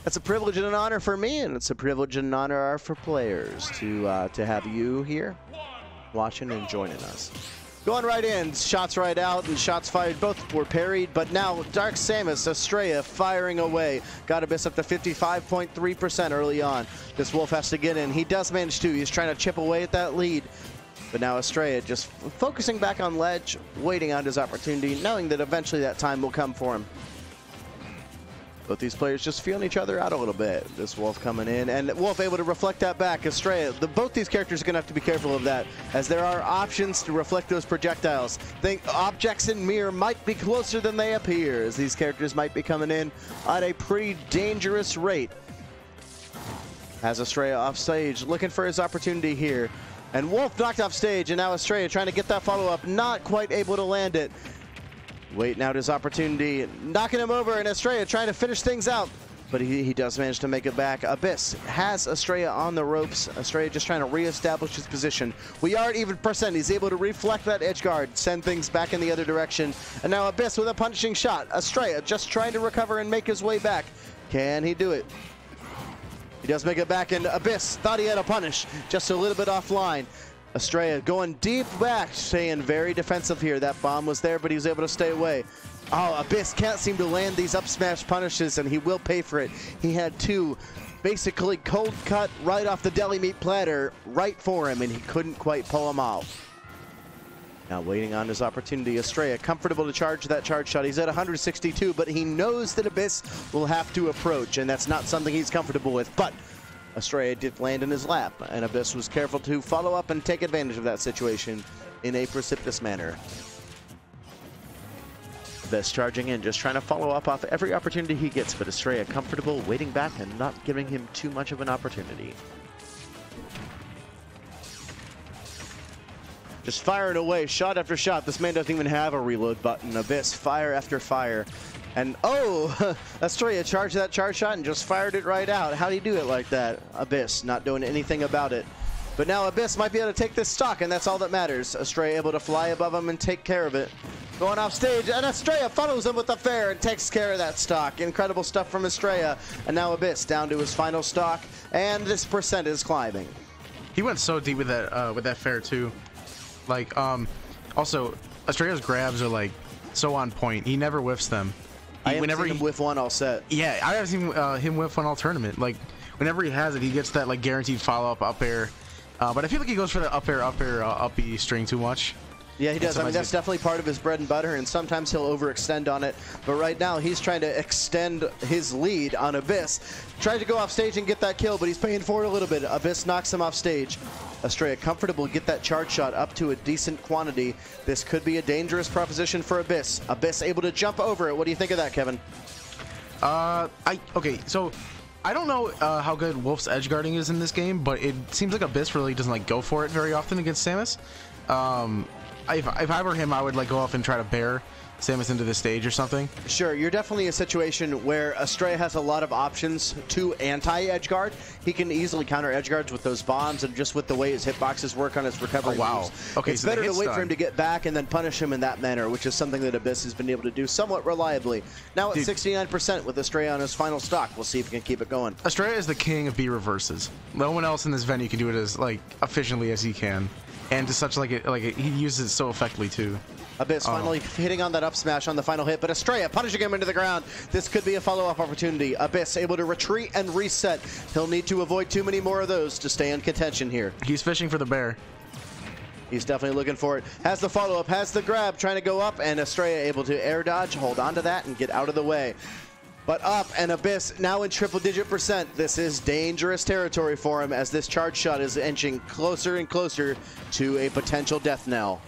That's a privilege and an honor for me, and it's a privilege and an honor for players to have you here watching and joining us. Going right in, shots right out, and shots fired. Both were parried, but now Dark Samus, Astraea firing away. Got Abyss up to 55.3% early on. This Wolf has to get in. He does manage to. He's trying to chip away at that lead. But now Astraea just focusing back on ledge, waiting on his opportunity, knowing that eventually that time will come for him. Both these players just feeling each other out a little bit. This Wolf coming in, and Wolf able to reflect that back. Astraea, both these characters are going to have to be careful of that, as there are options to reflect those projectiles. Think objects in mirror might be closer than they appear, as these characters might be coming in at a pretty dangerous rate. Has Astraea off stage, looking for his opportunity here. And Wolf knocked off stage, and now Astraea trying to get that follow-up, not quite able to land it. Waiting out his opportunity, knocking him over, and Astraea trying to finish things out. But he does manage to make it back. Abyss has Astraea on the ropes. Astraea just trying to reestablish his position. We are at even percent. He's able to reflect that edge guard, send things back in the other direction. And now Abyss with a punishing shot. Astraea just trying to recover and make his way back. Can he do it? He does make it back, and Abyss thought he had a punish, just a little bit offline. Astraea going deep back, staying very defensive here. That bomb was there, but he was able to stay away. Oh, Abyss can't seem to land these up smash punishes, and he will pay for it. He had two basically cold cut right off the deli meat platter right for him, and he couldn't quite pull them off. Now waiting on his opportunity, Astraea comfortable to charge that charge shot. He's at 162, but he knows that Abyss will have to approach, and that's not something he's comfortable with. But Astraea did land in his lap, and Abyss was careful to follow up and take advantage of that situation in a precipitous manner. Abyss charging in, just trying to follow up off every opportunity he gets, but Astraea comfortable, waiting back and not giving him too much of an opportunity. Just firing away, shot after shot. This man doesn't even have a reload button. Abyss, fire after fire. And oh, Astraea charged that charge shot and just fired it right out. How'd he do it like that? Abyss not doing anything about it. But now Abyss might be able to take this stock, and that's all that matters. Astraea able to fly above him and take care of it. Going off stage, and Astraea follows him with the fair and takes care of that stock. Incredible stuff from Astraea. And now Abyss down to his final stock, and this percent is climbing. He went so deep with that fair too. Like, also, Astraea's grabs are like so on point. He never whiffs them. I haven't seen him whiff one all set. Yeah, I haven't seen him whiff one all tournament. Like, whenever he has it, he gets that like guaranteed follow-up up air. But I feel like he goes for the up air, uppy string too much. Yeah, he does. I mean, that's definitely part of his bread and butter, and sometimes he'll overextend on it. But right now, he's trying to extend his lead on Abyss. Tried to go off stage and get that kill, but he's paying for it a little bit. Abyss knocks him off stage. Astraea comfortable, get that charge shot up to a decent quantity. This could be a dangerous proposition for Abyss. Abyss able to jump over it. What do you think of that, Kevin? Okay, so I don't know how good Wolf's edge guarding is in this game, but it seems like Abyss really doesn't like go for it very often against Samus. If I were him, I would like go off and try to bear Samus into the stage or something. Sure, you're definitely in a situation where Astraea has a lot of options to anti-edge guard. He can easily counter edge guards with those bombs and just with the way his hitboxes work on his recovery moves. Okay, it's so better to wait for him to get back and then punish him in that manner, which is something that Abyss has been able to do somewhat reliably. Now at 69% with Astraea on his final stock. We'll see if he can keep it going. Astraea is the king of B reverses. No one else in this venue can do it as like efficiently as he can, and to such he uses it so effectively too. Abyss finally hitting on that up smash on the final hit, but Astraea punishing him into the ground. This could be a follow-up opportunity. Abyss able to retreat and reset. He'll need to avoid too many more of those to stay in contention here. He's fishing for the bear. He's definitely looking for it. Has the follow-up, has the grab, trying to go up, and Astraea able to air dodge, hold on to that, and get out of the way. But up, and Abyss now in triple-digit percent. This is dangerous territory for him as this charge shot is inching closer and closer to a potential death knell.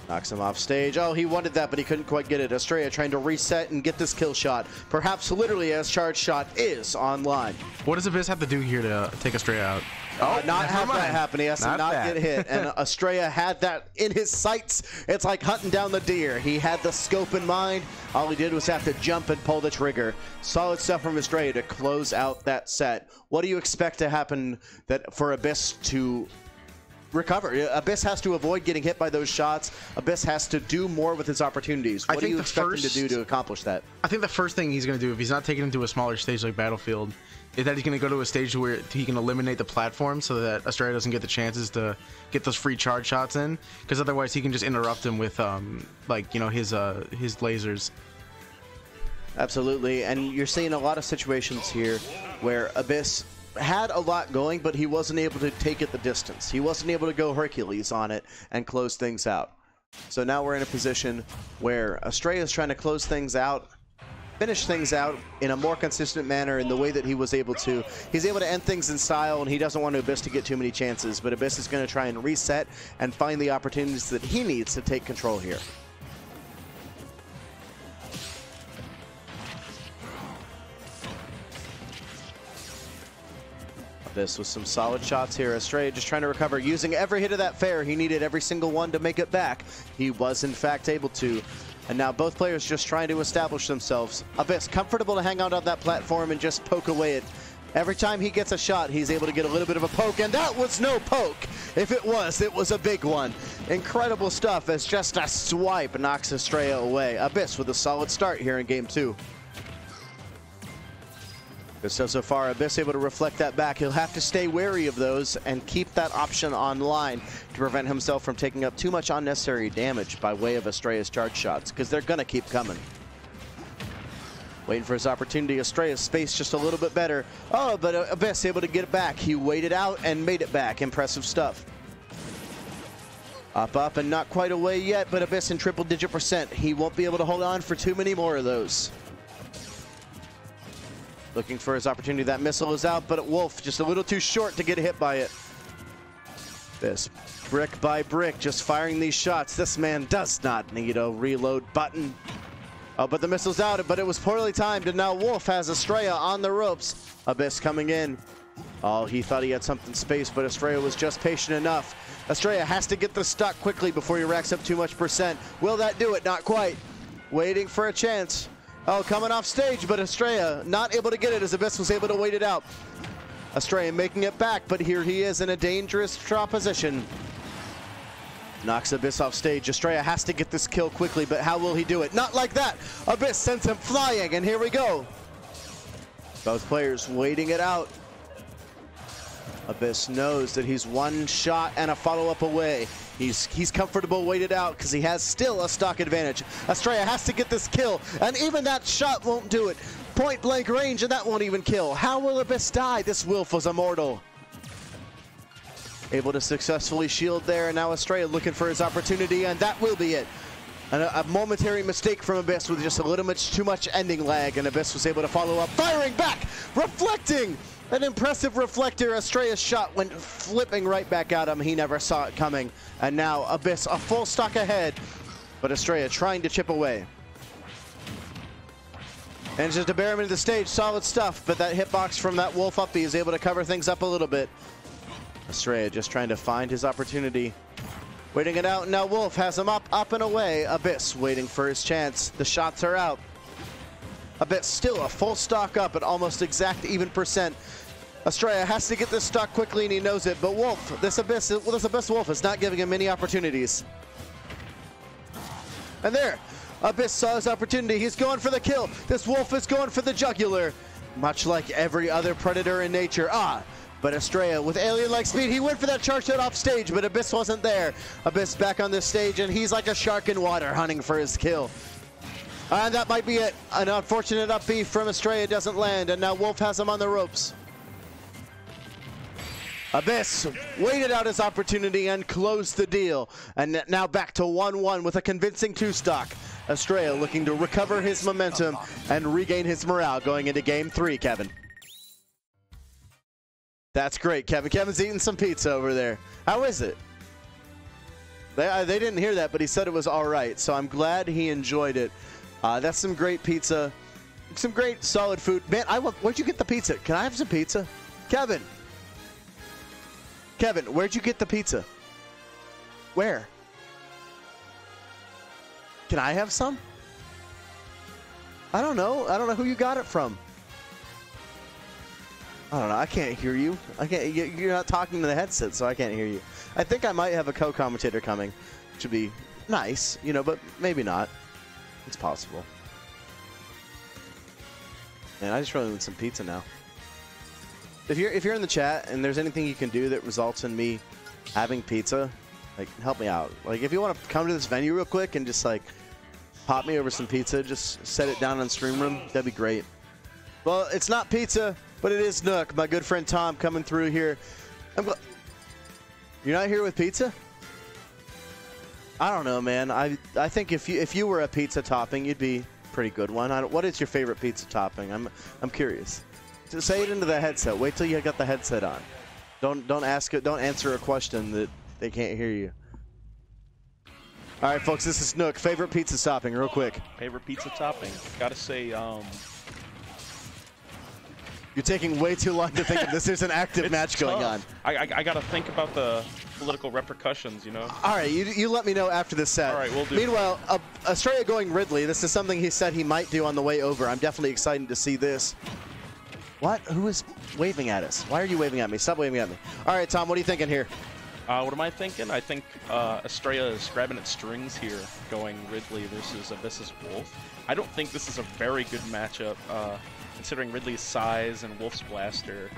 Knocks him off stage. Oh, he wanted that, but he couldn't quite get it. Astraea trying to reset and get this kill shot. Perhaps literally as charge shot is online. What does Abyss have to do here to take Astraea out? Not have that happen. He has to not get hit. And Astraea had that in his sights. It's like hunting down the deer. He had the scope in mind. All he did was have to jump and pull the trigger. Solid stuff from Astraea to close out that set. What do you expect to happen for Abyss to recover. Abyss has to avoid getting hit by those shots. Abyss has to do more with his opportunities. What do you expect him to do to accomplish that? I think the first thing he's going to do, if he's not taken into a smaller stage like Battlefield, is that he's going to go to a stage where he can eliminate the platform so that Astraea doesn't get the chances to get those free charge shots in, because otherwise he can just interrupt him with like, you know, his lasers. Absolutely, and you're seeing a lot of situations here where Abyss had a lot going, but he wasn't able to take it the distance. He wasn't able to go Hercules on it and close things out. So now we're in a position where Astraea is trying to close things out, finish things out in a more consistent manner in the way that he was able to. He's able to end things in style, and he doesn't want Abyss to get too many chances, but Abyss is going to try and reset and find the opportunities that he needs to take control here. This with some solid shots here. Astraea just trying to recover, using every hit of that fair. He needed every single one to make it back. He was, in fact, able to. And now both players just trying to establish themselves. Abyss comfortable to hang out on that platform and just poke away at. Every time he gets a shot, he's able to get a little bit of a poke, and that was no poke. If it was a big one. Incredible stuff as just a swipe knocks Astraea away. Abyss with a solid start here in game 2. So far, Abyss able to reflect that back. He'll have to stay wary of those and keep that option online to prevent himself from taking up too much unnecessary damage by way of Astraea's charge shots, because they're going to keep coming. Waiting for his opportunity. Astraea's spaced just a little bit better. Oh, but Abyss able to get it back. He waited out and made it back. Impressive stuff. Up, and not quite away yet, but Abyss in triple-digit %. He won't be able to hold on for too many more of those. Looking for his opportunity. That missile is out, but Wolf just a little too short to get hit by it. This brick by brick, just firing these shots. This man does not need a reload button. Oh, but the missile's out, but it was poorly timed, and now Wolf has Astraea on the ropes. Abyss coming in. Oh, he thought he had something spaced, but Astraea was just patient enough. Astraea has to get the stock quickly before he racks up too much %. Will that do it? Not quite. Waiting for a chance. Oh, coming off stage, but Astraea not able to get it as Abyss was able to wait it out. Astraea making it back, but here he is in a dangerous draw position. Knocks Abyss off stage. Astraea has to get this kill quickly, but how will he do it? Not like that. Abyss sends him flying, and here we go. Both players waiting it out. Abyss knows that he's one shot and a follow-up away. He's comfortable waited out because he has still a stock advantage. Astraea has to get this kill, and even that shot won't do it. Point blank range, and that won't even kill. How will Abyss die? This Wolf was immortal. Able to successfully shield there, and now Astraea looking for his opportunity, and that will be it. And a momentary mistake from Abyss with just a little bit too much ending lag, and Abyss was able to follow up, firing back, reflecting. An impressive reflector. Astraea's shot went flipping right back at him. He never saw it coming. And now Abyss a full stock ahead, but Astraea trying to chip away. And just to bear him into the stage, solid stuff, but that hitbox from that Wolf up B is able to cover things up a little bit. Astraea just trying to find his opportunity. Waiting it out, now Wolf has him up and away. Abyss waiting for his chance. The shots are out. Abyss still a full stock up at almost exact even %. Astraea has to get this stock quickly, and he knows it, but Wolf, this Abyss Wolf is not giving him many opportunities. And there, Abyss saw his opportunity. He's going for the kill. This Wolf is going for the jugular, much like every other predator in nature. But Astraea, with alien-like speed, he went for that charge shot off stage, but Abyss wasn't there. Abyss back on this stage, and he's like a shark in water, hunting for his kill. And that might be it. An unfortunate up B from Astraea doesn't land, and now Wolf has him on the ropes. Abyss waited out his opportunity and closed the deal. And now back to 1-1 with a convincing 2-stock. Astraea looking to recover his momentum and regain his morale going into game 3, Kevin. That's great, Kevin. Kevin's eating some pizza over there. How is it? They didn't hear that, but he said it was all right, so I'm glad he enjoyed it. That's some great pizza, some great solid food. Man, where'd you get the pizza? Can I have some pizza? Kevin, where'd you get the pizza? Where? Can I have some? I don't know who you got it from. I don't know. I can't hear you. I can't. You're not talking to the headset, so I can't hear you. I think I might have a co-commentator coming, which would be nice, you know, but maybe not. It's possible. Man, I just really need some pizza now. If you're in the chat and there's anything you can do that results in me having pizza, like help me out. Like if you want to come to this venue real quick and just like pop me over some pizza, just set it down on Stream Room, that'd be great. Well, it's not pizza, but it is Nook, my good friend Tom coming through here. You're not here with pizza? I don't know, man. I think if you were a pizza topping, you'd be a pretty good one. What is your favorite pizza topping? I'm curious. Just say it into the headset. Wait till you got the headset on. Don't ask it. Don't answer a question that they can't hear you. All right, folks. This is Nook. Favorite pizza topping, real quick. Favorite pizza topping? Gotta say, You're taking way too long to think of this. There's an active match going on. I gotta think about the political repercussions, you know? All right, you let me know after this set. All right, we'll do. Meanwhile, Astraea going Ridley. This is something he said he might do on the way over. I'm definitely excited to see this. What? Who is waving at us? Why are you waving at me? Stop waving at me. All right, Tom, what are you thinking here? What am I thinking? I think Astraea is grabbing at strings here, going Ridley versus Abyss's Wolf. I don't think this is a very good matchup, considering Ridley's size and Wolf's blaster.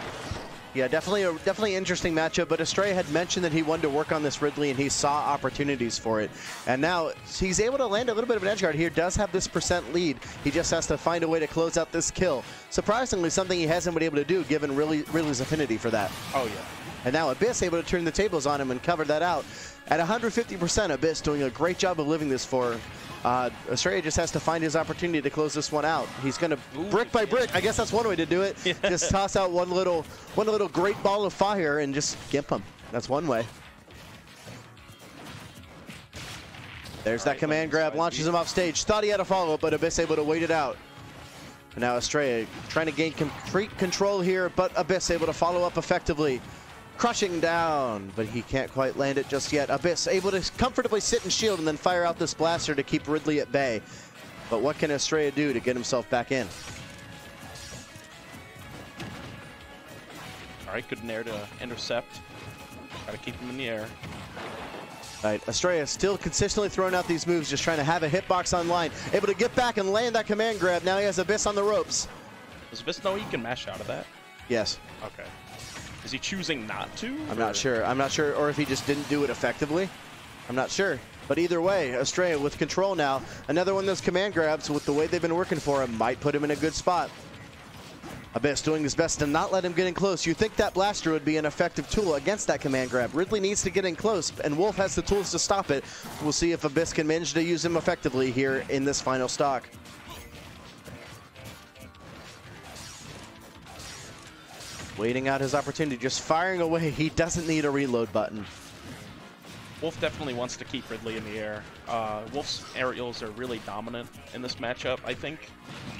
Yeah, definitely interesting matchup, but Astraea had mentioned that he wanted to work on this Ridley and he saw opportunities for it. And now he's able to land a little bit of an edge guard here, does have this % lead. He just has to find a way to close out this kill. Surprisingly, something he hasn't been able to do given Ridley's affinity for that. Oh, yeah. And now Abyss able to turn the tables on him and cover that out. At 150%, Abyss doing a great job of living this for Astraea just has to find his opportunity to close this one out. He's going to brick by brick. I guess that's one way to do it. Yeah. Just toss out one little great ball of fire and just gimp him. That's one way. There's that command grab, launches him off stage. Thought he had a follow-up, but Abyss able to wait it out. And now Astraea trying to gain complete control here, but Abyss able to follow up effectively. Crushing down, but he can't quite land it just yet. Abyss able to comfortably sit and shield and then fire out this blaster to keep Ridley at bay. But what can Astraea do to get himself back in? All right, good nair to intercept. Gotta keep him in the air. All right, Astraea still consistently throwing out these moves, just trying to have a hitbox online. Able to get back and land that command grab. Now he has Abyss on the ropes. Does Abyss know he can mash out of that? Yes. Okay. Is he choosing not to? I'm not sure. I'm not sure, or if he just didn't do it effectively. I'm not sure. But either way, Astraea with control now. Another one of those command grabs with the way they've been working for him might put him in a good spot. Abyss doing his best to not let him get in close. You think that blaster would be an effective tool against that command grab. Ridley needs to get in close, and Wolf has the tools to stop it. We'll see if Abyss can manage to use him effectively here in this final stock. Waiting out his opportunity, just firing away. He doesn't need a reload button. Wolf definitely wants to keep Ridley in the air. Wolf's aerials are really dominant in this matchup, I think.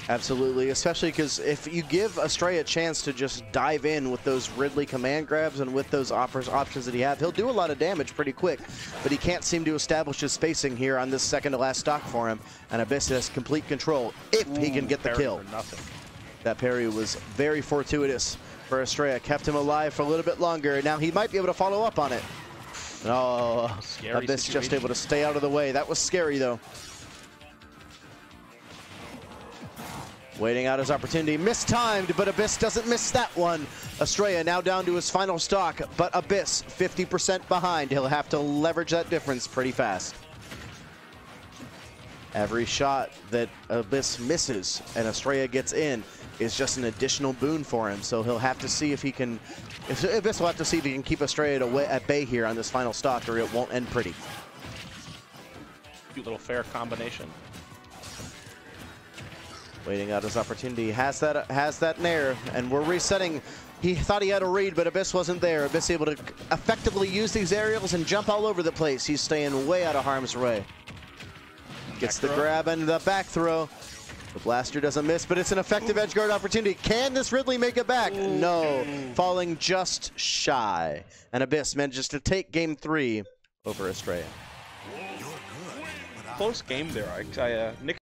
Absolutely, especially because if you give Astraea a chance to just dive in with those Ridley command grabs and with those options that he have, he'll do a lot of damage pretty quick, but he can't seem to establish his spacing here on this second to last stock for him, and Abyss has complete control if he can get the kill. That parry was very fortuitous for Astraea, kept him alive for a little bit longer. Now he might be able to follow up on it. Oh, Abyss just able to stay out of the way. That was scary, though. Waiting out his opportunity. Mistimed, but Abyss doesn't miss that one. Astraea now down to his final stock, but Abyss 50% behind. He'll have to leverage that difference pretty fast. Every shot that Abyss misses and Astraea gets in is just an additional boon for him. So he'll have to see if he can, Abyss will have to see if he can keep Astraea at bay here on this final stock, or it won't end pretty. Cute little fair combination. Waiting out his opportunity, has that nair, and we're resetting. He thought he had a read, but Abyss wasn't there. Abyss able to effectively use these aerials and jump all over the place. He's staying way out of harm's way. Gets the grab and the back throw. The blaster doesn't miss, but it's an effective edge guard opportunity. Can this Ridley make it back? No, falling just shy. And Abyss manages to take game 3 over Astraea. Close game there. Nick